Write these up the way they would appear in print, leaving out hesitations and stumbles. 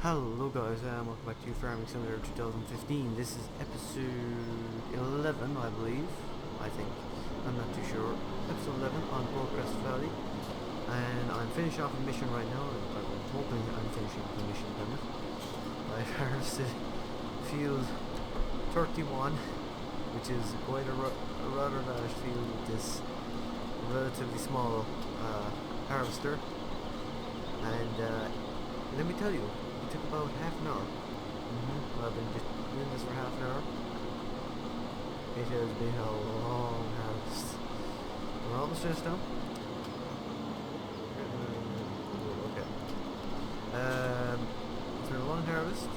Hello guys, welcome back to Farming Simulator 2015. This is episode 11, I believe. I think. I'm not too sure. Episode 11 on Progress Valley. And I'm finishing off a mission right now. I'm hoping I'm finishing the mission, damn it. I've harvested field 31, which is quite a rather large field with this relatively small harvester. And let me tell you, it took about half an hour. I've been just doing this for half an hour. It has been a long harvest. We're almost finished now. Okay. It's been a long harvest,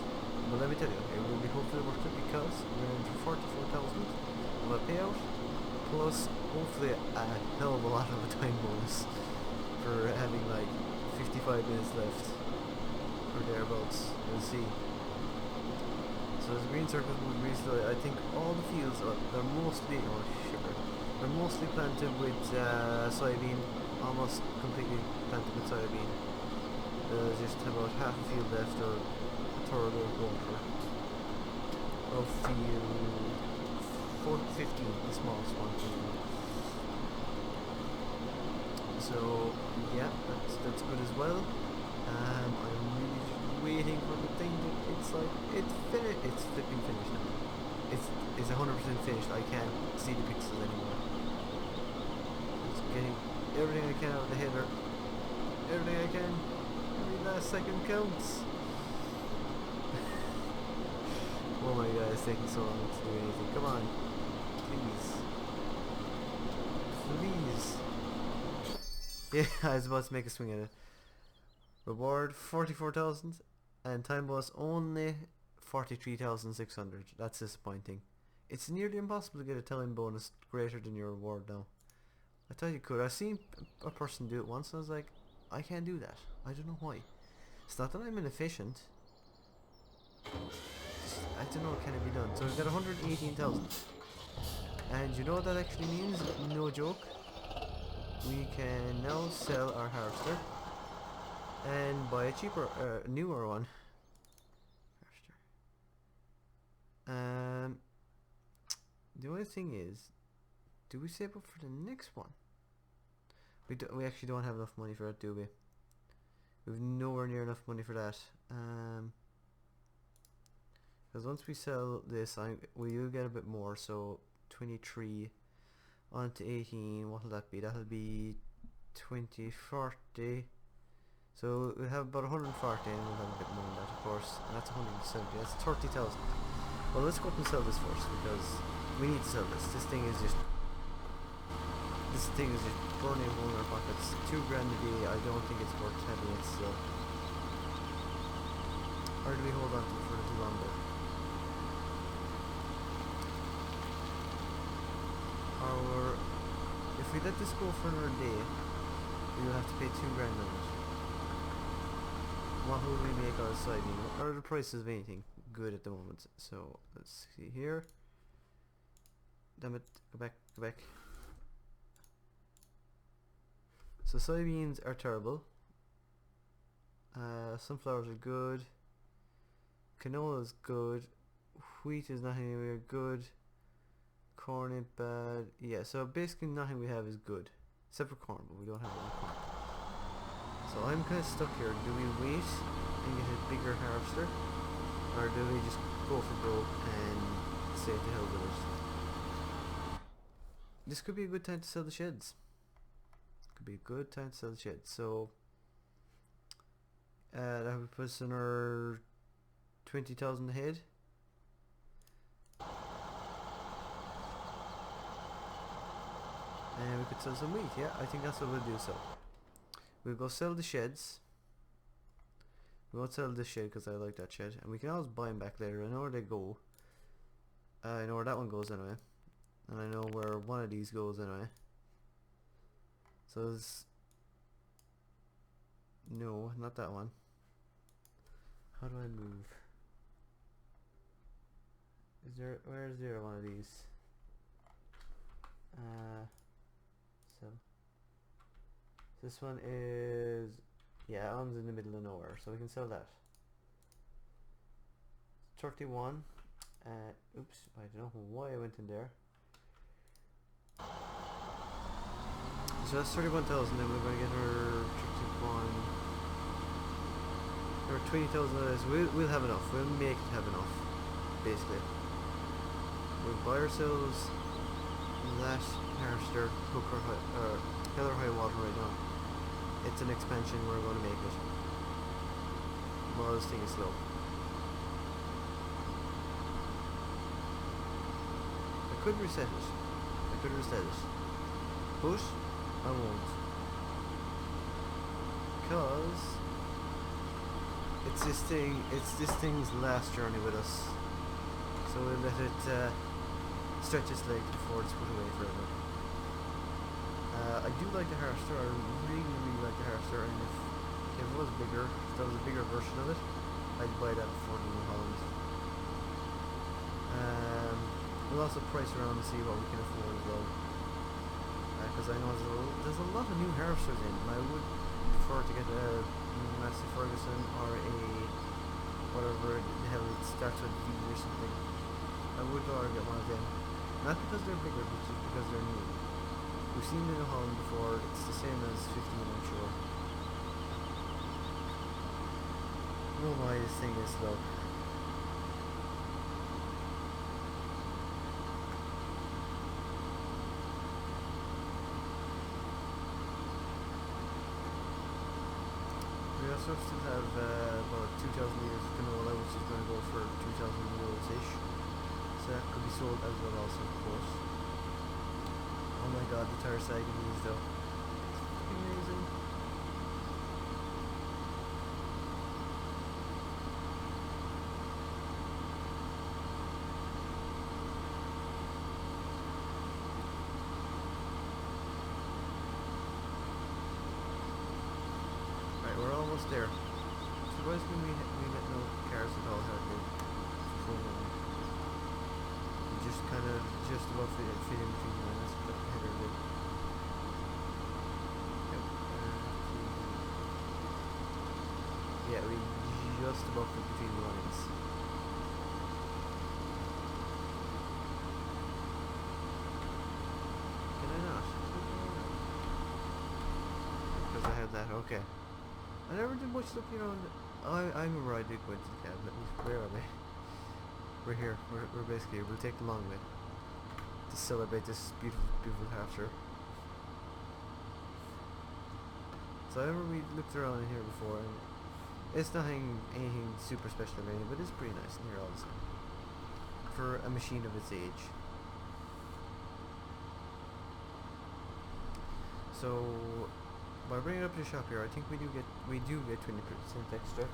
but let me tell you, it will be hopefully worth it because we're in for 44,000 of a payout, plus hopefully a hell of a lot of a time bonus for having like 55 minutes left. Or thereabouts. We'll see. So as green circles move really slowly, I think all the fields are they're mostly they're mostly planted with soybean, almost completely planted with soybean. There's just about half a field left, or a third or a quarter of field 15, the smallest one. So yeah, that's good as well. I'm really waiting for the thing that it's like it's flipping finished now. It's 100% finished. I can't see the pixels anymore. Just getting everything I can out of the header. Everything I can. Every last second counts. Oh my god, it's taking so long to do anything. Come on. Please. Yeah, I was about to make a swing at it. Reward 44,000 and time bonus only 43,600. That's disappointing. It's nearly impossible to get a time bonus greater than your reward now. I thought you could. I've seen a person do it once and I was like, I can't do that. I don't know why. It's not that I'm inefficient. I don't know, can it be done? So we've got 118,000. And you know what that actually means? No joke. We can now sell our harvester and buy a cheaper, newer one. The only thing is, do we save up for the next one? We actually don't have enough money for that, do we? We've nowhere near enough money for that. Because once we sell this, we will get a bit more. So 23 on to 18. What will that be? That'll be 20, 40. So we'll have about 140 and we'll have a bit more than that, of course. And that's 170. That's 30,000. Well, let's go up and sell this first because we need to sell this. This thing is just burning a hole in our pockets. 2 grand a day. I don't think it's worth having it still. Or do we hold on to it for a little longer? If we let this go for another day, we will have to pay 2 grand on it. What will we make out of soybean? What are the prices of anything good at the moment? So let's see here. Damn it, go back. So soybeans are terrible. Sunflowers are good. Canola is good. Wheat is not anywhere good. Corn ain't bad. Yeah, so basically nothing we have is good. Except for corn, but we don't have any corn. So I'm kind of stuck here. Do we wait and get a bigger harvester? Or do we just go for broke and say to hell with it? This could be a good time to sell the sheds. So that would put us in our 20,000 ahead. And we could sell some wheat. Yeah, I think that's what we'll do. So we'll go sell the sheds. We won't sell this shed because I like that shed, and we can always buy them back later. I know where they go. I know where that one goes anyway, and I know where one of these goes anyway. So it's no, not that one. How do I move? Where is there one of these? So this one is, yeah, that one's in the middle of nowhere, so we can sell that. 31. Oops, I don't know why I went in there. So that's 31,000, then we're going to get our 31, or 20,000 of this. We'll have enough. We'll make it have enough, basically. We'll buy ourselves that harvester, hook or hell or high water right now. It's an expansion, we're going to make it. While this thing is slow. I could reset it. But I won't. Because it's this thing's last journey with us. So we'll let it stretch its legs before it's put away forever. I do like the harvester. I really like the harvester, and if it was bigger, if there was a bigger version of it, I'd buy that for New Holland. We'll also price around and see what we can afford as well. Because I know there's a lot of new harvesters in, and I would prefer to get a Massey Ferguson or a whatever the hell it starts with V or something. I would rather get one of them. Not because they're bigger, but just because they're new. We've seen New Holland before, it's the same as 15, I'm sure. Oh my, this thing is slow. We also still have about 2,000 litres of canola, which is going to go for 2,000 euros-ish. So that could be sold as well also, of course. Oh my god, the tire sagging these though. It's amazing. Right, we're almost there. Surprisingly, we met no cars at all, hardly. Just kind of about fit in between the lines, but the header did. Yep. Yeah, we just about fit between the lines. Can I not? Because I had that, okay. I never did much looking around. I remember I did go into the cab, where are they? We're here. We're basically here. We'll take the long way to celebrate this beautiful harvester. So I remember we looked around in here before, and it's nothing anything super special or anything, but it's pretty nice in here all the same for a machine of its age. So by bringing it up to the shop here, I think we do get 20% extra.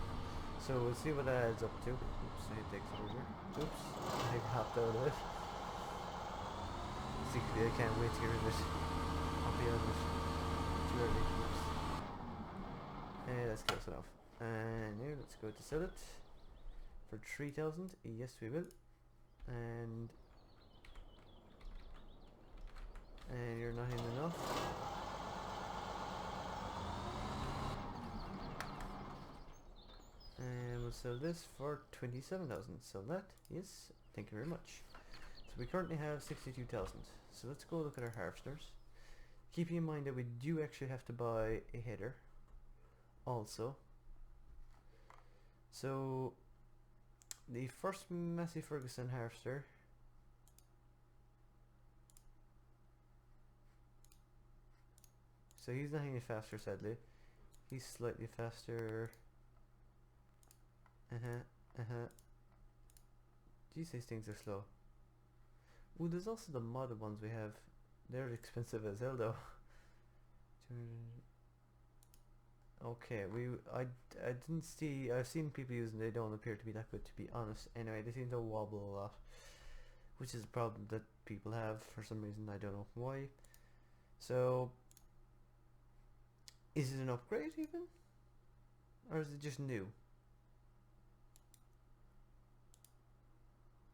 So we'll see what that adds up to. Oops, I hit the exposure. Oops, I hopped out of it. Secretly, I can't wait to get rid of it. I'll be out of it. Too early. Oops. That's close enough. And now let's go to sell it for 3,000. Yes, we will. And you're not in enough. And we'll sell this for 27,000. Sell that. Yes. Thank you very much. So we currently have 62,000. So let's go look at our harvesters. Keeping in mind that we do actually have to buy a header also. So the first Massey Ferguson harvester so he's not any faster, sadly. He's slightly faster. Geez, these things are slow. Ooh, there's also the modded ones we have. They're expensive as hell though. Okay, I didn't see. I've seen people using. They don't appear to be that good, to be honest. Anyway, they seem to wobble a lot, which is a problem that people have for some reason. I don't know why. So, is it an upgrade even, or is it just new?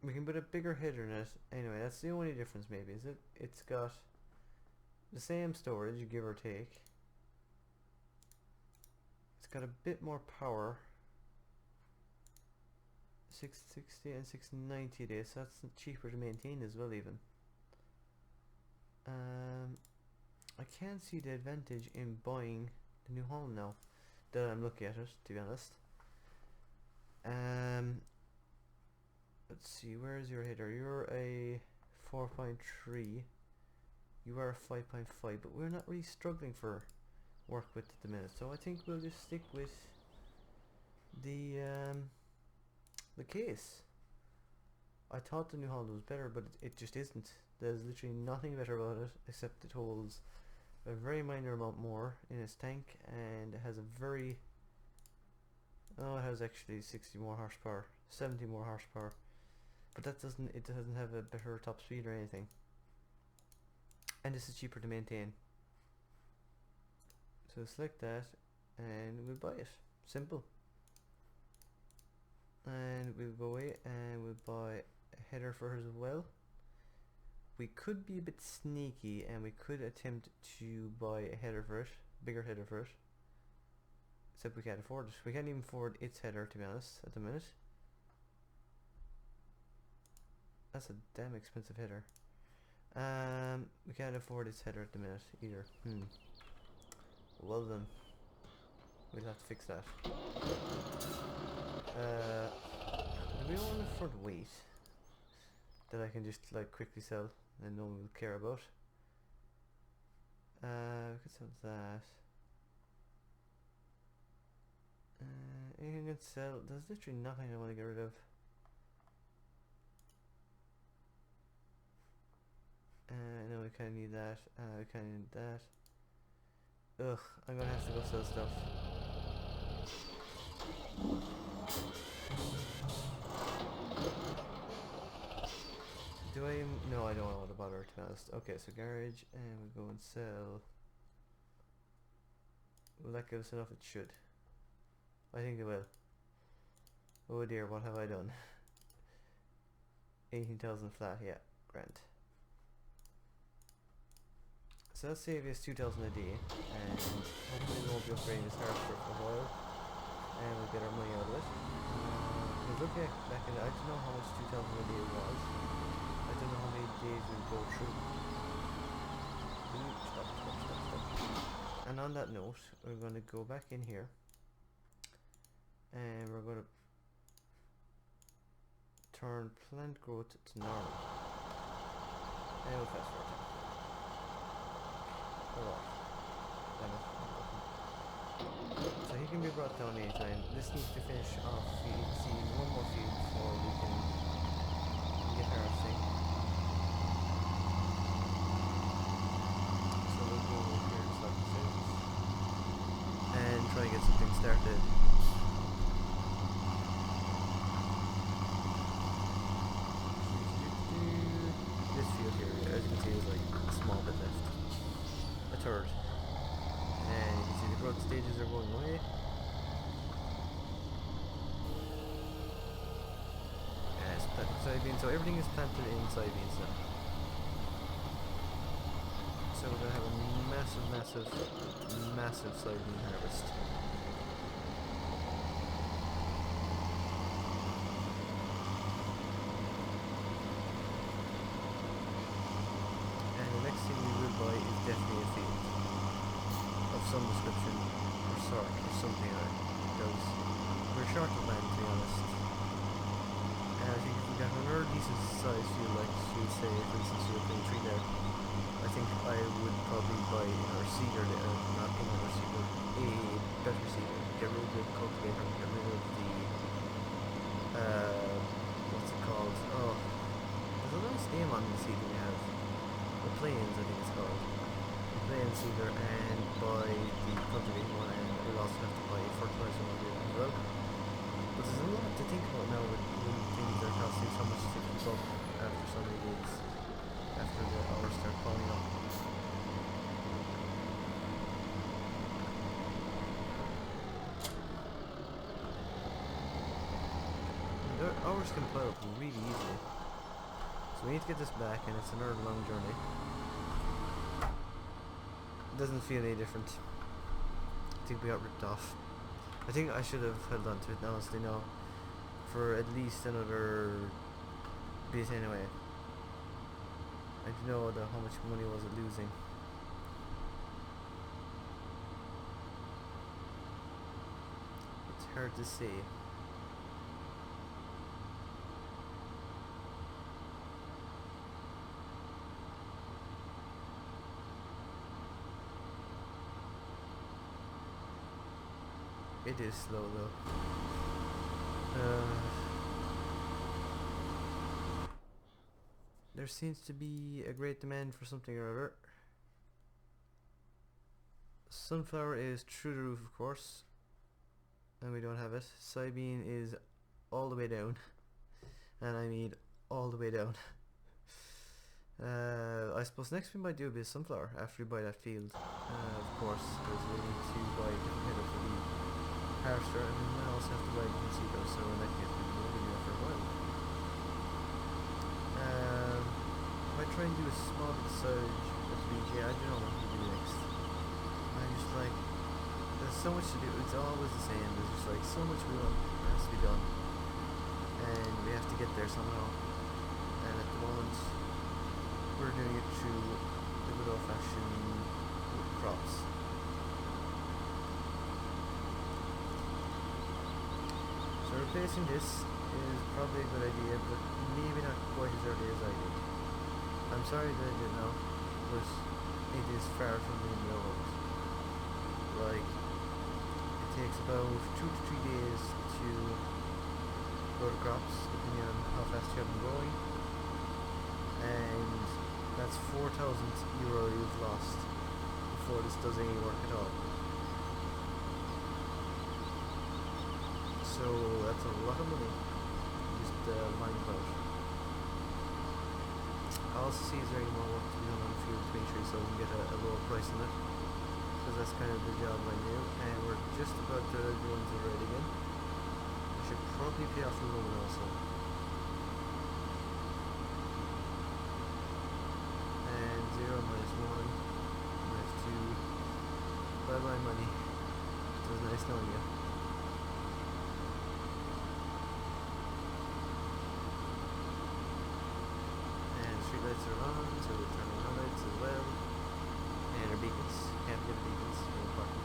We can put a bigger header in it. Anyway, that's the only difference maybe, is it? It's got the same storage, give or take. It's got a bit more power. 660 and 690 days, so that's cheaper to maintain as well even. I can't see the advantage in buying the New Holland now that I'm looking at it, to be honest. Let's see, where is your header? You're a 4.3, you are a 5.5, but we're not really struggling for work with at the minute, so I think we'll just stick with the case. I thought the New Holland was better, but it just isn't. There's literally nothing better about it except it holds a very minor amount more in its tank, and it has a very it has actually 60 more horsepower, 70 more horsepower, but it doesn't have a better top speed or anything, and this is cheaper to maintain. So select that and we'll buy it. Simple. And we'll go away and we'll buy a header for her as well. We could be a bit sneaky and we could attempt to buy a header for it, bigger header for it, except we can't afford it. We can't even afford its header, to be honest, at the minute. That's a damn expensive header. We can't afford its header at the minute either. Well then, we'll have to fix that. Do we own a front weight that I can just like quickly sell and no one will care about? We could sell that. Anything I can sell? There's literally nothing I want to get rid of. No, we kind of need that. We kind of need that. Ugh, I'm gonna have to go sell stuff. Do I? No, I don't want to bother, to be honest. Okay, so garage, and we'll go and sell. Will that give us enough? It should. I think it will. Oh dear, what have I done? 18,000 flat, yeah, grand. So let's save us 2,000 a day, and hopefully we won't be upgrading this harvester for a while, and we'll get our money out of it. We'll look back at it. I don't know how much 2,000 a day was. I don't know how many days we'll go through. Stop. And on that note, we're going to go back in here, and we're going to turn plant growth to normal, and we'll fast forward. So he can be brought down anytime. This needs to finish off. We need to see one more field before we can get harvesting. So we'll go over here to start the sales and try and get something started. This field here, as you can see, is like a small bit left. A third, and you can see the growth stages are going away. It's planted soybeans, so everything is planted in soybeans now. So we're going to have a massive soybean harvest. And the next thing we will buy is definitely a field of some description or sort or something like that, because we're short of land, to be honest. And I think if we got another decent sized field, like you say, for instance, you're putting 3 there, I think I would probably buy our seeder there, not another seeder, a better seeder, get rid of the cultivator, get rid of the what's it called? Oh, there's a nice name on the seeder we have. The plains, I think it's called. The plains seeder, and buy the cultivating one, and we'll also have to buy fertilizer one as well. But there's a lot to think about now with things that are costing so much to keep up after so many days, after the hours start falling off. The hours can pile up really easily. So we need to get this back, and it's another long journey. It doesn't feel any different. I think we got ripped off. I think I should have held on to it, honestly. No, for at least another bit anyway. I don't know how much money was it losing. It's hard to say. It is slow though. There seems to be a great demand for something or other. Sunflower is through the roof, of course, and we don't have it. Soybean is all the way down, and I mean all the way down. I suppose next we might do a bit of sunflower after we buy that field, of course, because we need to buy a different header for the harvester, and then I also have to buy a different seeder, so in that case we will be there for a while. If I try and do a small bit of surge with BJ, I don't know what to do next. I'm just like, there's so much to do, it's always the same, there's just like so much we want has to be done, and we have to get there somehow, and at the moment we're doing it through the good old fashioned crops. So replacing this is probably a good idea, but maybe not quite as early as I did. I'm sorry that I didn't know, but it is far from being developed. Like, it takes about 2 to 3 days to grow the crops, depending on how fast you have them growing, and that's €4,000 you've lost before this does any work at all. So that's a lot of money just lying about. I'll also see is there any more work to be done on field 23 so we can get a lower price on it, because that's kind of the job right now, and we're just about to go into red again. I should probably pay off the loan also. And 0 minus 1 minus 2. Bye bye money. It was nice knowing you. Lights are on, so we're turning on lights as well. And our beacons. Can't forget the beacons, they're important.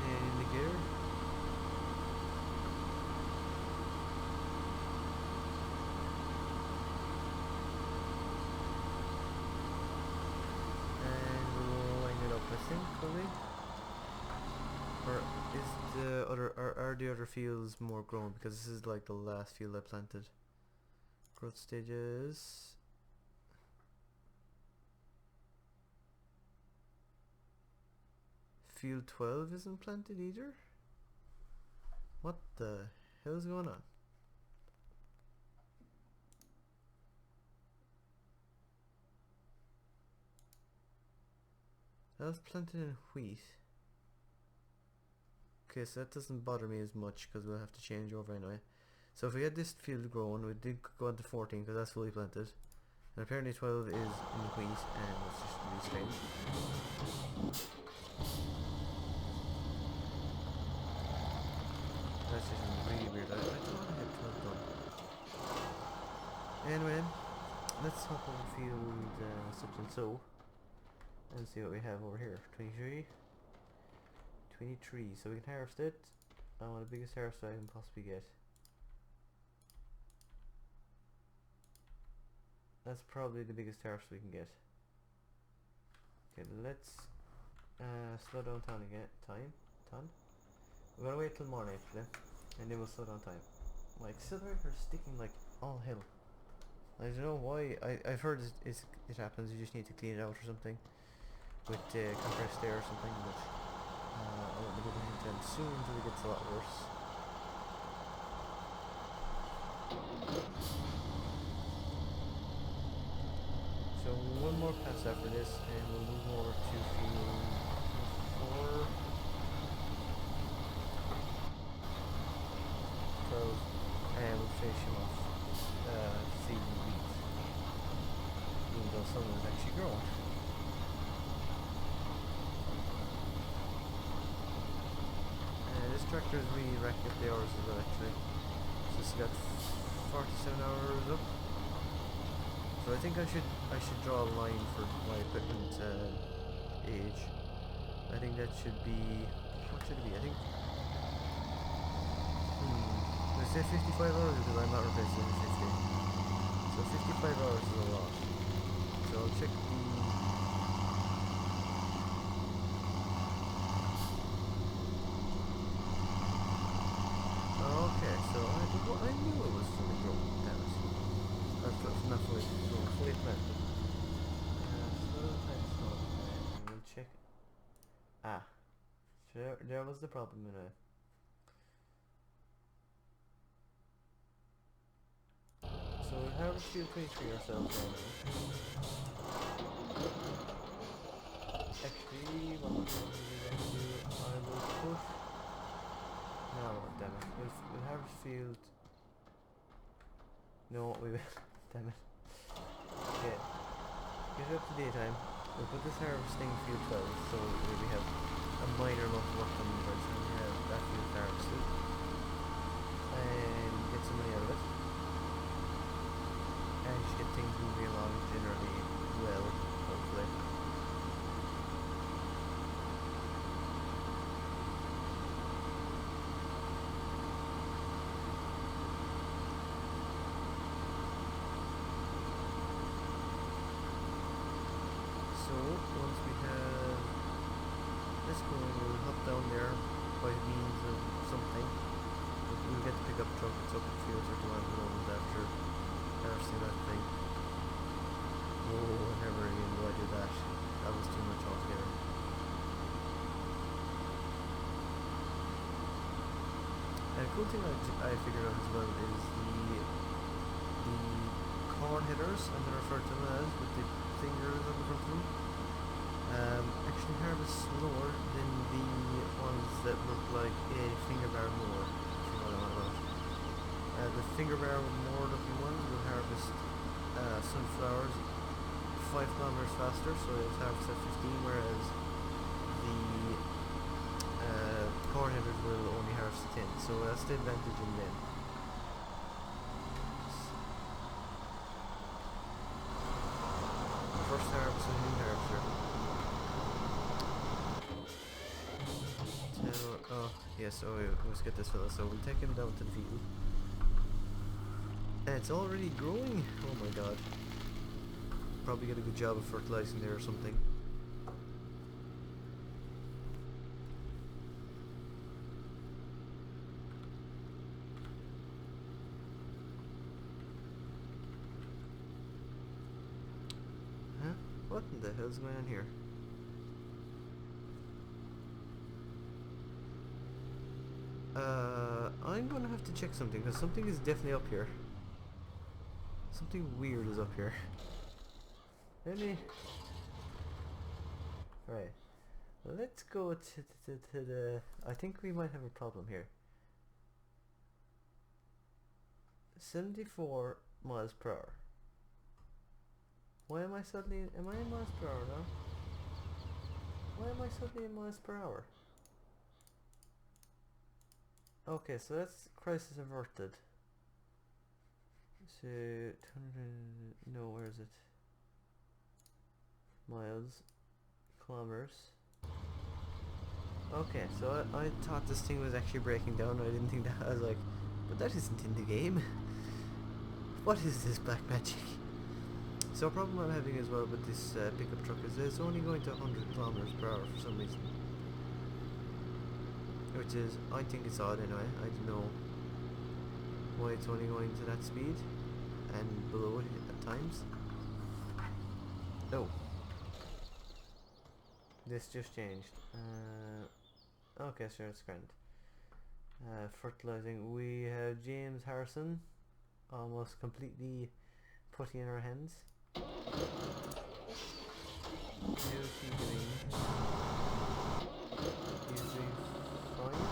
And indicator. Probably. Or is the other are the other fields more grown, because this is like the last field I planted. Growth stages. Field 12 isn't planted either. What the hell is going on? That was planted in wheat. Okay, so that doesn't bother me as much because we'll have to change over anyway. So if we had this field grown, we did go on to 14 because that's fully planted. And apparently 12 is in wheat, and it's just really strange. That's just really weird. I thought I had 12 done. Anyway, let's hop over field such and so. And see what we have over here. 23. 23. So we can harvest it. I want the biggest harvest I can possibly get. That's probably the biggest harvest we can get. Okay, let's slow down time again. We're gonna wait till morning actually, and then we'll slow down time. Like, silver are sticking like all hell. I don't know why. I've heard it happens. You just need to clean it out or something with compressed air or something, but I won't be getting into it soon until it gets a lot worse. So one more pass after this and we'll move over to field 4. 12, and we'll finish some of it actually grown. This tractor is really racked up the hours as well actually. So it's got 47 hours up. So I think I should draw a line for my equipment age. I think that should be, what should it be? I think let's say 55 hours because I'm not replacing the 50. So 55 hours is a lot. So I'll check the okay, so I knew it was fully grown, damn it. Not fully grown, fully planted. We'll check. Ah, there was the problem in it. So we harvest field 23 ourselves now. Actually, what we're going to do, I will put. No, damn it. We'll harvest field. No, we will. Damn it. Okay. Get it up to daytime. We'll put this harvesting field 12 so we have a minor amount of work done by the time we have that field harvested. And get some money out of it. And just get things moving along generally well, hopefully. So once we have this going, we'll hop down there by means of something. We'll get the pickup truck, it's up at 3:31 at the moment after harvesting that thing. Oh, never again do I do that. That was too much altogether. And a cool thing I figured out as well is the corn headers, I'm going to refer to them as, with the fingers on the front of them, actually harvest slower than the ones that look like a finger bar mower, if you know what I'm on about. The finger bar mower looking ones will harvest sunflowers 5 kilometers faster, so it's harvest at 15, whereas the corn headers will only harvest 10, so that's the advantage in them. First harvest and new harvester. Oh, yes, let's get this fella. So we'll take him down to the field. And it's already growing! Oh my god. Probably get a good job of fertilizing there or something. Huh? What in the hell's going on here? I'm gonna have to check something, because something is definitely up here. Something weird is up here. Let me... Right. Let's go to the... I think we might have a problem here. 74 miles per hour. Why am I suddenly... Am I in miles per hour now? Why am I suddenly in miles per hour? Okay, so that's crisis averted. So, 200... No, where is it? Miles. Kilometers. Okay, so I thought this thing was actually breaking down. I didn't think that. I was like, but that isn't in the game. What is this black magic? So a problem I'm having as well with this pickup truck is it's only going to 100 kilometers per hour for some reason. Which is, I think it's odd anyway. I don't know why it's only going to that speed and below it at times. Oh. This just changed. Okay, sure, it's grand. Fertilizing. We have James Harrison almost completely putting in our hands. How's he doing? He's doing fine.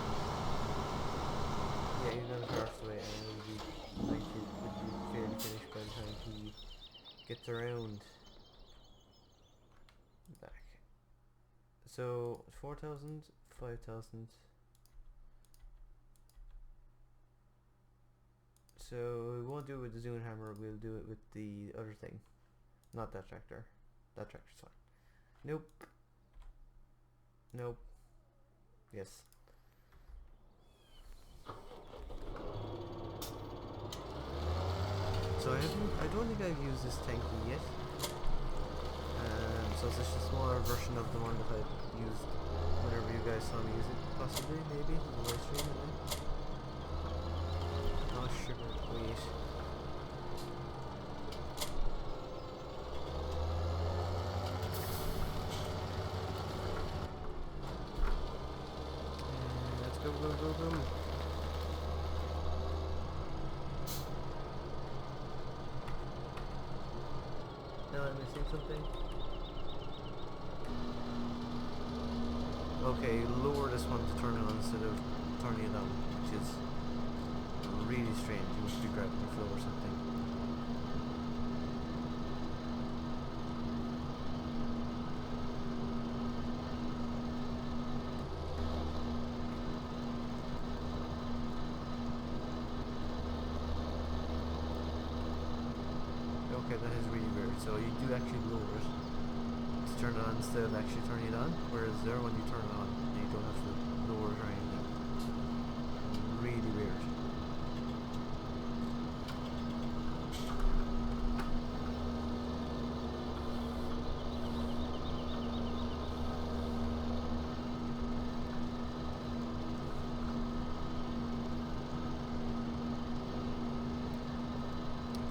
Yeah, he's not halfway, and it'll be fairly finished by the time he gets around. So 4,000, 5,000. So we won't do it with the Zune hammer, we'll do it with the other thing. Not that tractor. That tractor's fine. Nope. Nope. Yes. So I don't think I've used this tanky yet. So it's just a smaller version of the one that I've used whenever you guys saw me use it, possibly, maybe, in the live stream, Oh sugar, wait. Let's go, go, go, go. Now I'm missing something. Okay, lower this one to turn it on instead of turning it on, which is really strange. You must be grabbing the flow or something. Okay, that is really weird. So you do actually lower it to turn it on instead of actually turning it on, whereas there when you turn it on, you don't have to lower it or anything. Really weird.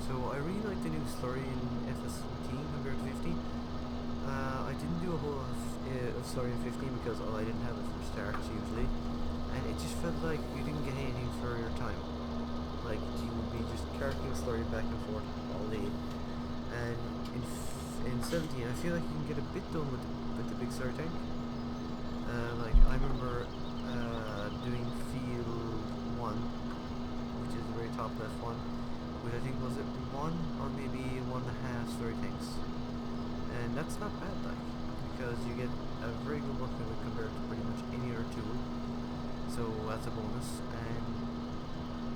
So I really like the new slurry in FS15 compared to 15. I didn't do a whole lot of slurry in 15 because I didn't have it from start usually, and it just felt like you didn't get anything for your time. Like you would be just carrying slurry back and forth all day. And in 17, I feel like you can get a bit done with the big slurry tank. Like I remember doing field 1, which is the very top left one. Which I think was it 1 or maybe 1.5 slurry tanks, and that's not bad, like, because you get a very good working with compared to pretty much any other tool, so that's a bonus. And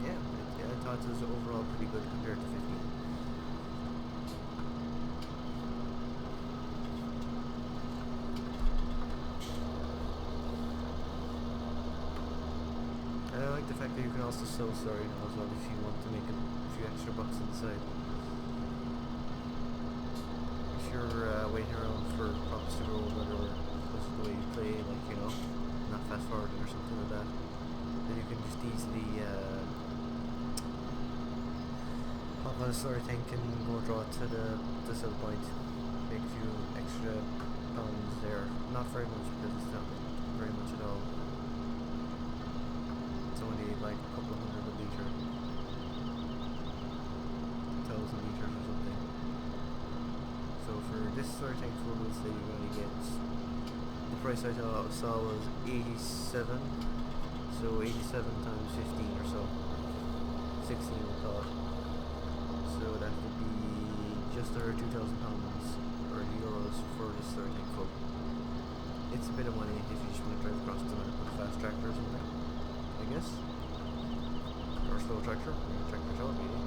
yeah, I thought it was overall pretty good compared to 15. And I like the fact that you can also sell slurry now as well if you want to make a few extra bucks on the side. If you're waiting around for crops to grow, whatever, because of the way you play, like, you know, not fast forwarding or something like that, then you can just easily hop on a slurry tank and go draw it to the sell point, make a few extra pounds there. Not very much because it's not very much at all. Only like a couple of hundred a litre, 1,000 litres or something. So for this slurry tank full, we'll say you're going to get, the price I saw was 87, so 87 times 15 or so, 16 we'll call it. So that would be just under £2,000 or euros for this slurry tank full. It's a bit of money if you just want to drive across the map with fast tractors in there, I guess. Or slow tractor, tractor job maybe.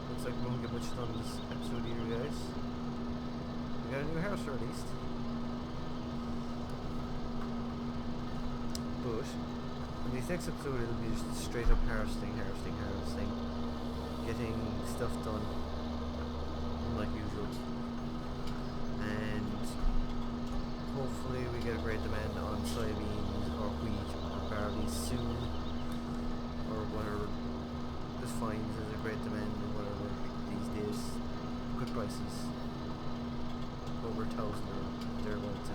Looks like we won't get much done this episode either, guys. We got a new house released. But in this next episode it'll be just straight up harvesting, getting stuff done like usual. And hopefully we get a great demand on soybeans or wheat or barley soon, or whatever. This finds there's a great demand in whatever these days. Good prices, over 1,000 or thereabouts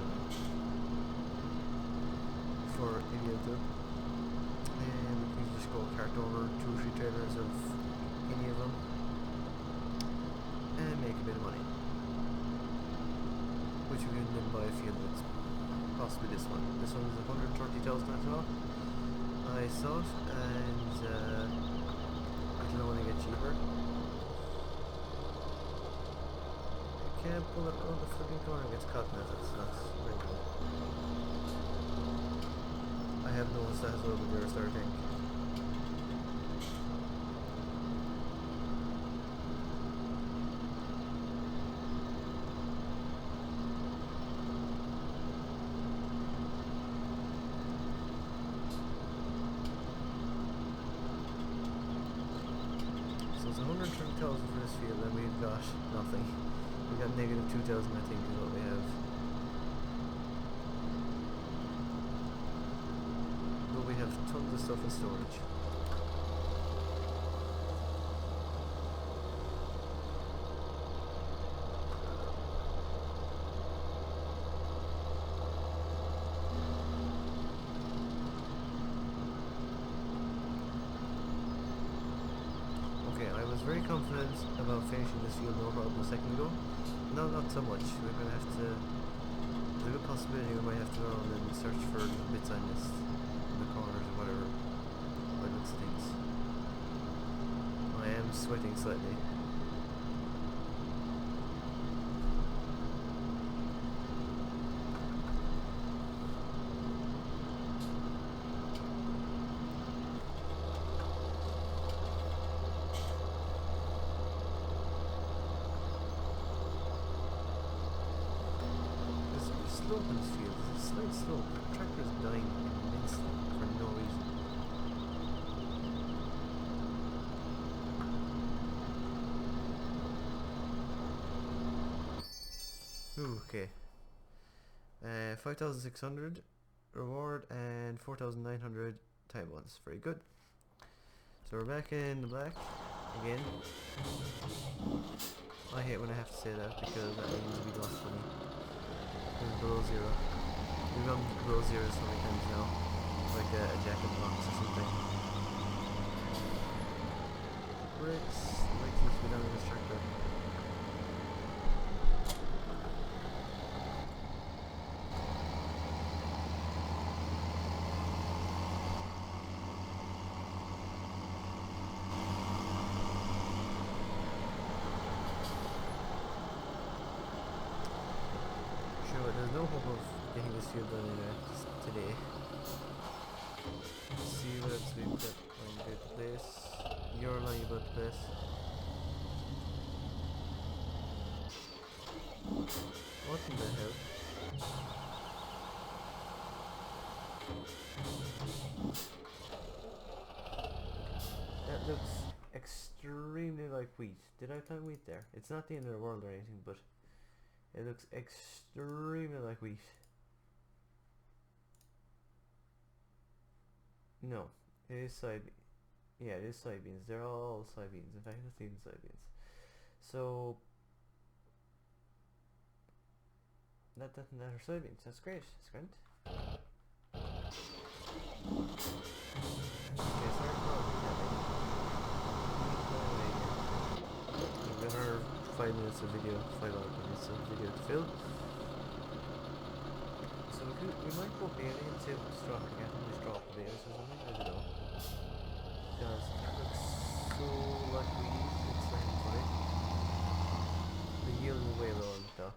for any of them. And just go cart over 2 or 3 trailers of any of them and make a bit of money, which we can then buy a field that's possibly this one. This one is 130,000 I saw. I saw it, and it'll only get cheaper. I can't pull it around the flipping corner, it gets caught in it, that's very good. I have noticed that as well with your starter tank. So it's 130,000 for this field, and we've got nothing. We got negative 2,000 I think is what we have. But we have tons of stuff in storage. Okay, I was very confident about finishing this field no problem a second ago. No, not so much. We're going to have to... There's a good possibility we might have to go around and search for bits I missed in the corners or whatever. By the looks of things. I am sweating slightly. Slope in this field. There's a slight slope. The tractor is dying immensely for no reason. Ooh, okay. 5,600 reward and 4,900 time bonus. Very good. So we're back in the black again. I hate when I have to say that because that means we lost money. We're below zero. We've gone below zero so many times now. Like a jacket box or something. Bricks. Like seems to be down in this tractor. There's no hope of getting this field done today. Let's see what else we've got lying about the place. You're lying about the place. What in the hell? That looks extremely like wheat. Did I plant wheat there? It's not the end of the world or anything, but it looks extremely like wheat. No, it is soybean. Yeah, it is soybeans. They're all soybeans. In fact, it's even soybeans. So that are soybeans. That's great. That's great. Okay, sorry for another 5 minutes of video, 5 odd minutes of video to fill. So we might go bailey and see what's dropping. I think just drop the bales or something, I don't know. Because that looks so like wheat, it's like funny. The yield is way lower on it though.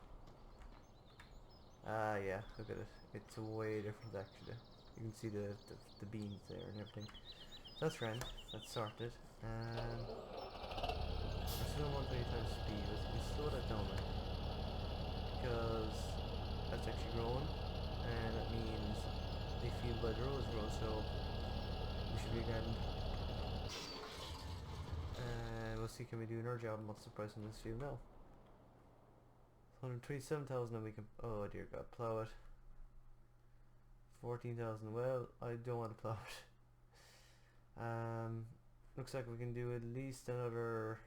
Ah yeah, look at it. It's way different actually. You can see the beans there and everything. That's grand, that's sorted. I still don't want 20 times speed. Let's slow that down now. Because that's actually growing, and that means they feel by the road is growing, so we should be grand. And we'll see, can we do another job and what's the price on this field now? 127,000 and we can, oh dear god, plow it. 14,000, well, I don't want to plow it. Looks like we can do at least another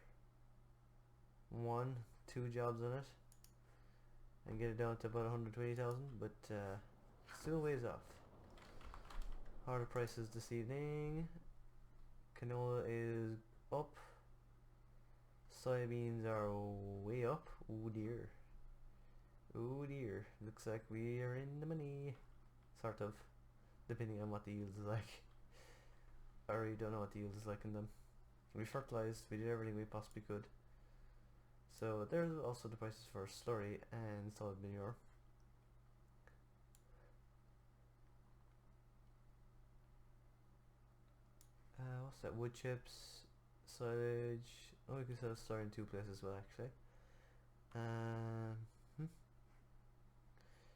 2 jobs on it and get it down to about 120,000, but still ways off. Harder prices this evening. canola is up. Soybeans are way up. Oh dear. Oh dear. Looks like we are in the money. Sort of. Depending on what the yield is like. I really don't know what the yield is like in them. We fertilized, we did everything we possibly could. So there's also the prices for slurry and solid manure. What's that? Wood chips, silage. Oh, we can sell slurry in 2 places as well, actually.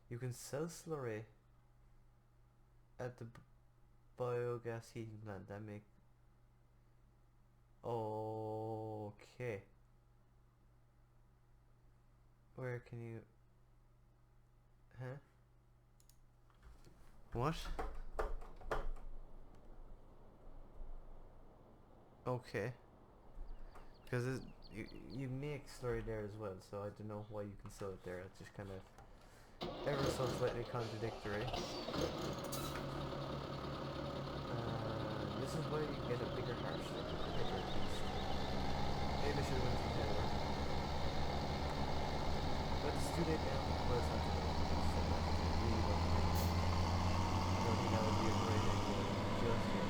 You can sell slurry at the biogas heating plant. That make okay. Where can you? Huh? What? Okay. Because you make slurry there as well, so I don't know why you can sell it there. It's just kind of ever so slightly contradictory. This is why you get a bigger harsh stick, a bigger piece. Maybe I should have went from there. But it's too late now. Well, it's not too late. It's really not too late. I don't think that would be a great idea just yet.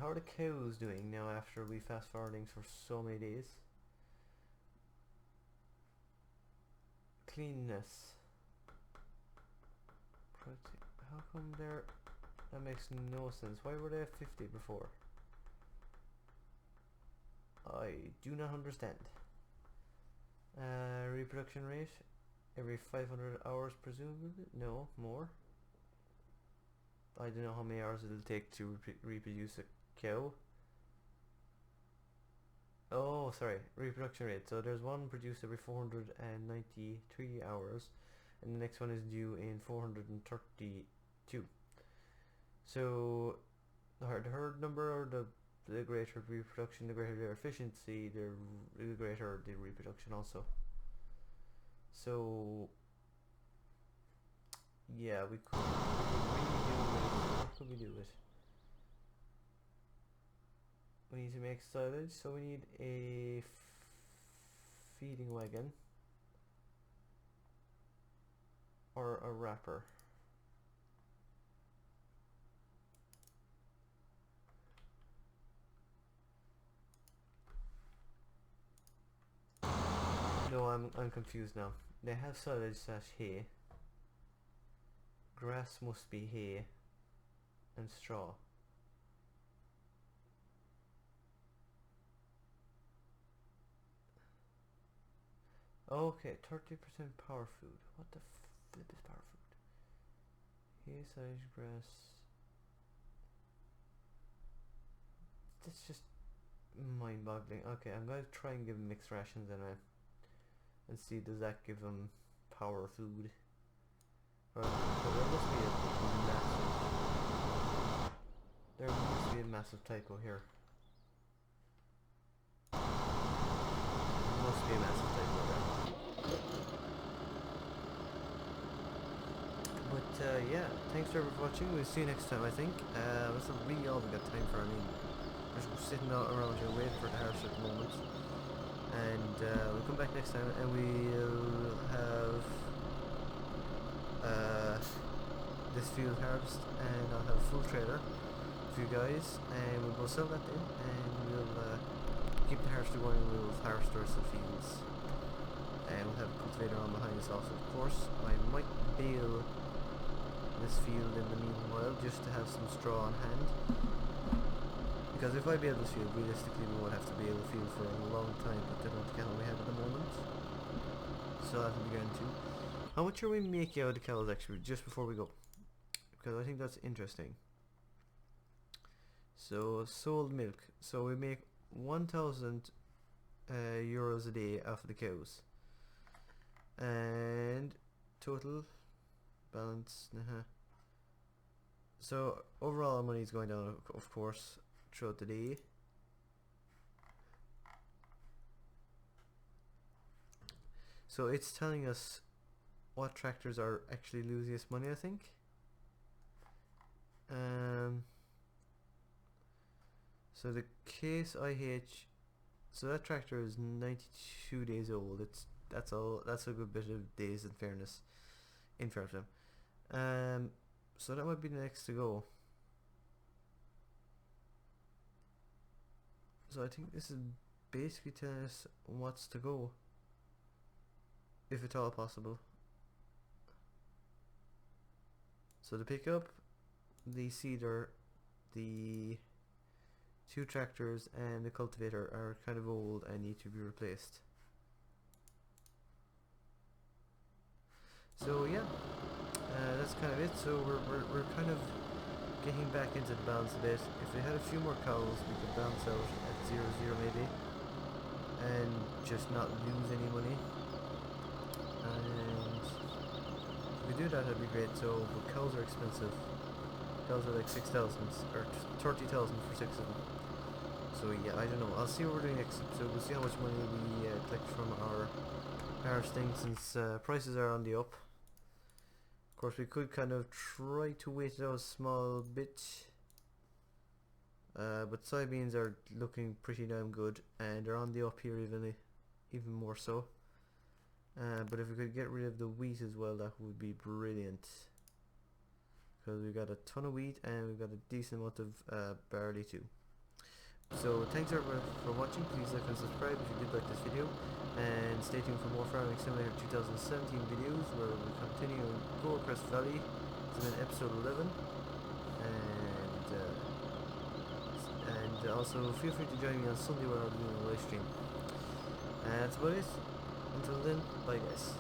How are the cows doing now after we fast forwarding for so many days? Cleanness. How come they're... That makes no sense. Why were they at 50 before? I do not understand. Reproduction rate? Every 500 hours presumably? No, more. I don't know how many hours it'll take to reproduce a cow. Oh, sorry, reproduction rate. So there's one produced every 493 hours, and the next one is due in 432. So the herd number, or the greater reproduction, the greater their efficiency, the greater the reproduction also. So yeah, we could redo it. What could we do with? We need to make silage, so we need a feeding wagon or a wrapper. No, I'm confused now. They have silage / hay. Grass must be hay and straw. Okay, 30% power food. What the flip is power food? Hay, silage, grass. That's just mind-boggling. Okay, I'm going to try and give them mixed rations anyway, and see does that give them power food. There must be a massive typo here. There must be a massive typo there. But yeah, thanks for watching. We'll see you next time, I think. That's not really all we got time for. I mean, we're just sitting out around here waiting for the harvest at the moment. And we'll come back next time and we'll have this field harvest, and I'll have a full trailer for you guys, and we'll go sell that then, and we'll keep the harvester going, and we'll harvest the rest of the fields, and we'll have a cultivator on behind us also. Of course, I might bale this field in the meanwhile just to have some straw on hand, because if I bale this field, realistically we won't have to bale the field for a long time with the amount of cattle we have at the moment, so that will be guaranteed. How much are we making out of the cows actually, just before we go? Because I think that's interesting. So, sold milk. So we make 1,000 euros a day off of the cows. And total balance. So overall our money is going down, of course, throughout the day. So it's telling us what tractors are actually losing us money, I think. So the Case IH, so that tractor is 92 days old. That's a good bit of days in fairness to them. So that might be the next to go. So I think this is basically telling us what's to go, if at all possible. So the pickup, the seeder, the two tractors and the cultivator are kind of old and need to be replaced. So yeah, that's kind of it. So we're kind of getting back into the balance a bit. If we had a few more cows, we could balance out at 0-0 maybe, and just not lose any money. And if we do that, that'd be great. So, but cows are expensive. Cows are like 6,000 or 30,000 for 6 of them. So yeah, I don't know. I'll see what we're doing next episode. We'll see how much money we collect from our harvesting, since prices are on the up. Of course, we could kind of try to wait it out a small bit, but soybeans are looking pretty damn good, and they're on the up here even more so. But if we could get rid of the wheat as well, that would be brilliant, because we've got a ton of wheat and we've got a decent amount of barley too. So thanks everyone for watching. Please like and subscribe if you did like this video, and stay tuned for more Farming Simulator 2017 videos, where we continue in Crest Valley. This is in episode 11, and also feel free to join me on Sunday where I'll be doing a live stream. And that's about it. Until then, bye guys.